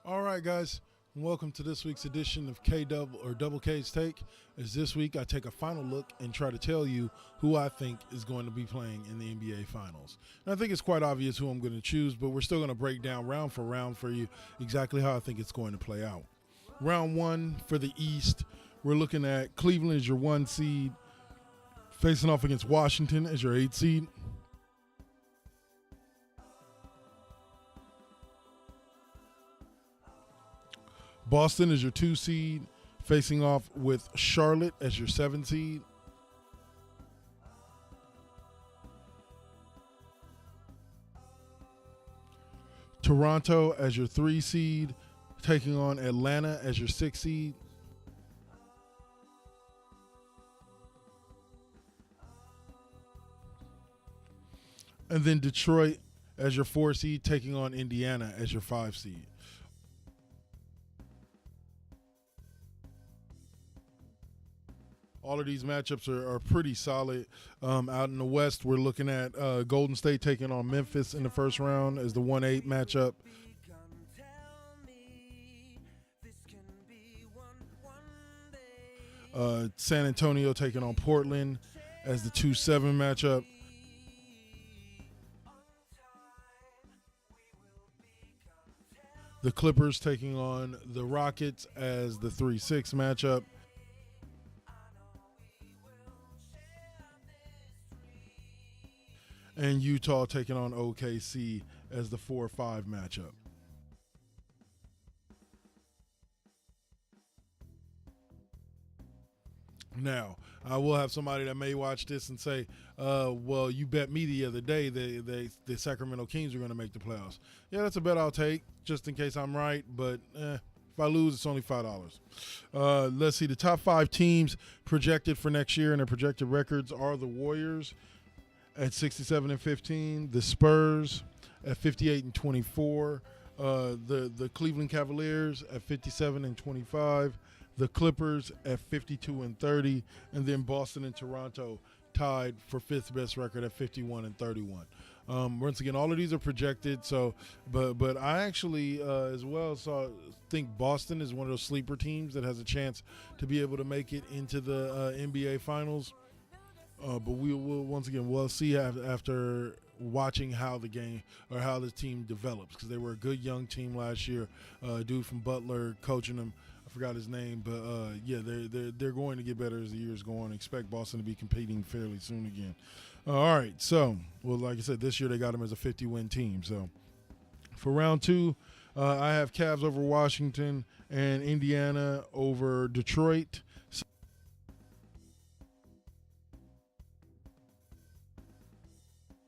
All right, guys, welcome to this week's edition of K Double or Double K's Take. As this week I take a final look and try to tell you who I think is going to be playing in the NBA Finals. And I think it's quite obvious who I'm going to choose, but we're still going to break down round for round for you exactly how I think it's going to play out. Round one for the East, we're looking at Cleveland as your 1 seed, facing off against Washington as your 8 seed. Boston is your 2 seed, facing off with Charlotte as your 7 seed. Toronto as your 3 seed, taking on Atlanta as your 6 seed. And then Detroit as your 4 seed, taking on Indiana as your 5 seed. All of these matchups are pretty solid. Out in the West, we're looking at Golden State taking on Memphis in the first round as the 1-8 matchup. San Antonio taking on Portland as the 2-7 matchup. The Clippers taking on the Rockets as the 3-6 matchup. And Utah taking on OKC as the 4-5 matchup. Now, I will have somebody that may watch this and say, well, you bet me the other day the Sacramento Kings are going to make the playoffs. Yeah, that's a bet I'll take, just in case I'm right, but if I lose, it's only $5. Let's see, the top 5 teams projected for next year and their projected records are the Warriors at 67-15, the Spurs at 58-24, the Cleveland Cavaliers at 57-25, the Clippers at 52-30, and then Boston and Toronto tied for 5th best record at 51-31. Once again, all of these are projected. So, but I actually as well think Boston is one of those sleeper teams that has a chance to be able to make it into the NBA Finals. But we'll see after watching how the game or how the team develops, because they were a good young team last year. Dude from Butler coaching them, I forgot his name, but yeah, they're going to get better as the years go on. Expect Boston to be competing fairly soon again. All right, so like I said, this year they got them as a 50-win team. So for round 2, I have Cavs over Washington and Indiana over Detroit.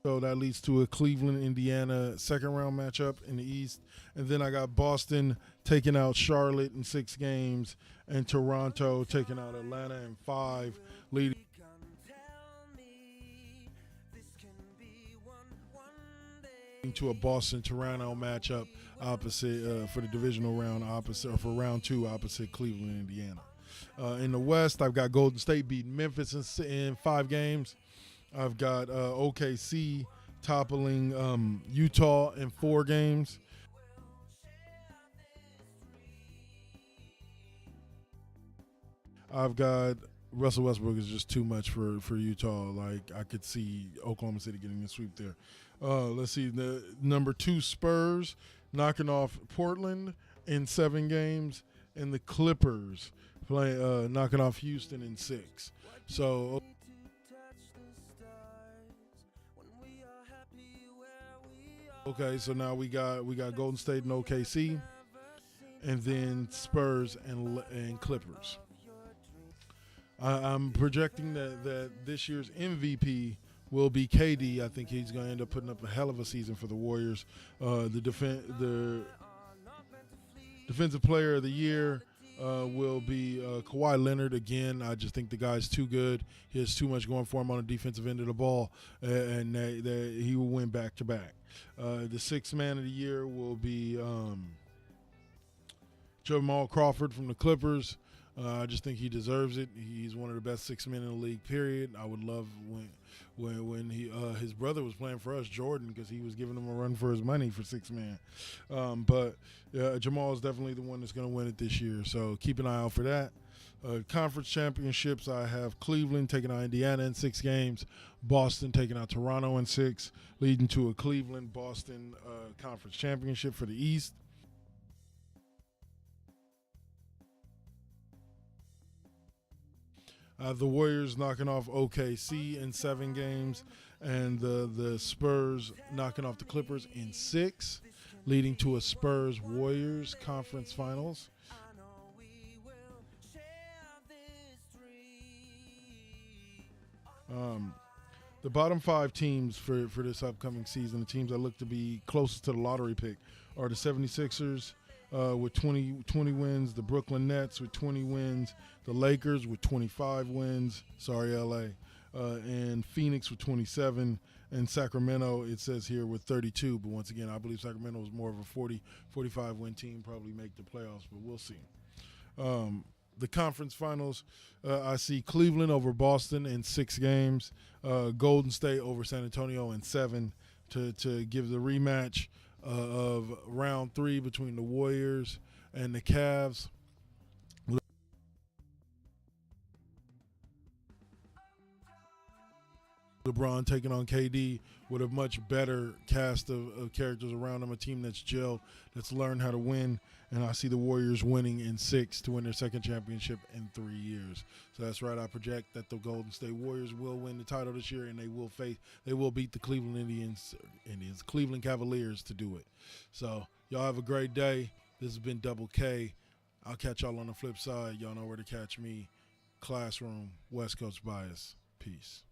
So that leads to a Cleveland-Indiana second-round matchup in the East. And then I got Boston taking out Charlotte in 6 games and Toronto taking out Atlanta in 5, leading to a Boston-Toronto matchup opposite for the divisional round opposite, or for round 2 opposite Cleveland, Indiana. In the West, I've got Golden State beating Memphis in 5 games. I've got OKC toppling Utah in 4 games. I've got Russell Westbrook is just too much for Utah. Like, I could see Oklahoma City getting the sweep there. Let's see, the number 2 Spurs knocking off Portland in 7 games, and the Clippers knocking off Houston in 6. So okay, so now we got Golden State and OKC, and then Spurs and Clippers. I'm projecting that this year's MVP will be KD. I think he's going to end up putting up a hell of a season for the Warriors. The defensive player of the year will be Kawhi Leonard again. I just think the guy's too good. He has too much going for him on the defensive end of the ball, and he will win back-to-back. The 6th man of the year will be Jamal Crawford from the Clippers. I just think he deserves it. He's one of the best 6 men in the league. Period. I would love when he his brother was playing for us, Jordan, because he was giving him a run for his money for 6 man. But Jamal is definitely the one that's going to win it this year. So keep an eye out for that. Conference championships, I have Cleveland taking out Indiana in 6 games, Boston taking out Toronto in 6, leading to a Cleveland-Boston conference championship for the East. The Warriors knocking off OKC in 7 games, and the Spurs knocking off the Clippers in 6, leading to a Spurs-Warriors conference finals. The bottom 5 teams for this upcoming season, the teams that look to be closest to the lottery pick, are the 76ers with 20 wins, the Brooklyn Nets with 20 wins, the Lakers with 25 wins, sorry LA, and Phoenix with 27, and Sacramento, it says here, with 32. But once again, I believe Sacramento is more of a 45 win team, probably make the playoffs, but we'll see. The conference finals, I see Cleveland over Boston in 6 games, Golden State over San Antonio in 7 to give the rematch of round 3 between the Warriors and the Cavs. LeBron taking on KD with a much better cast of characters around him, a team that's gelled, that's learned how to win, and I see the Warriors winning in 6 to win their 2nd championship in 3 years. So that's right. I project that the Golden State Warriors will win the title this year, and they will beat the Cleveland Cavaliers to do it. So y'all have a great day. This has been Double K. I'll catch y'all on the flip side. Y'all know where to catch me. Classroom, West Coast Bias. Peace.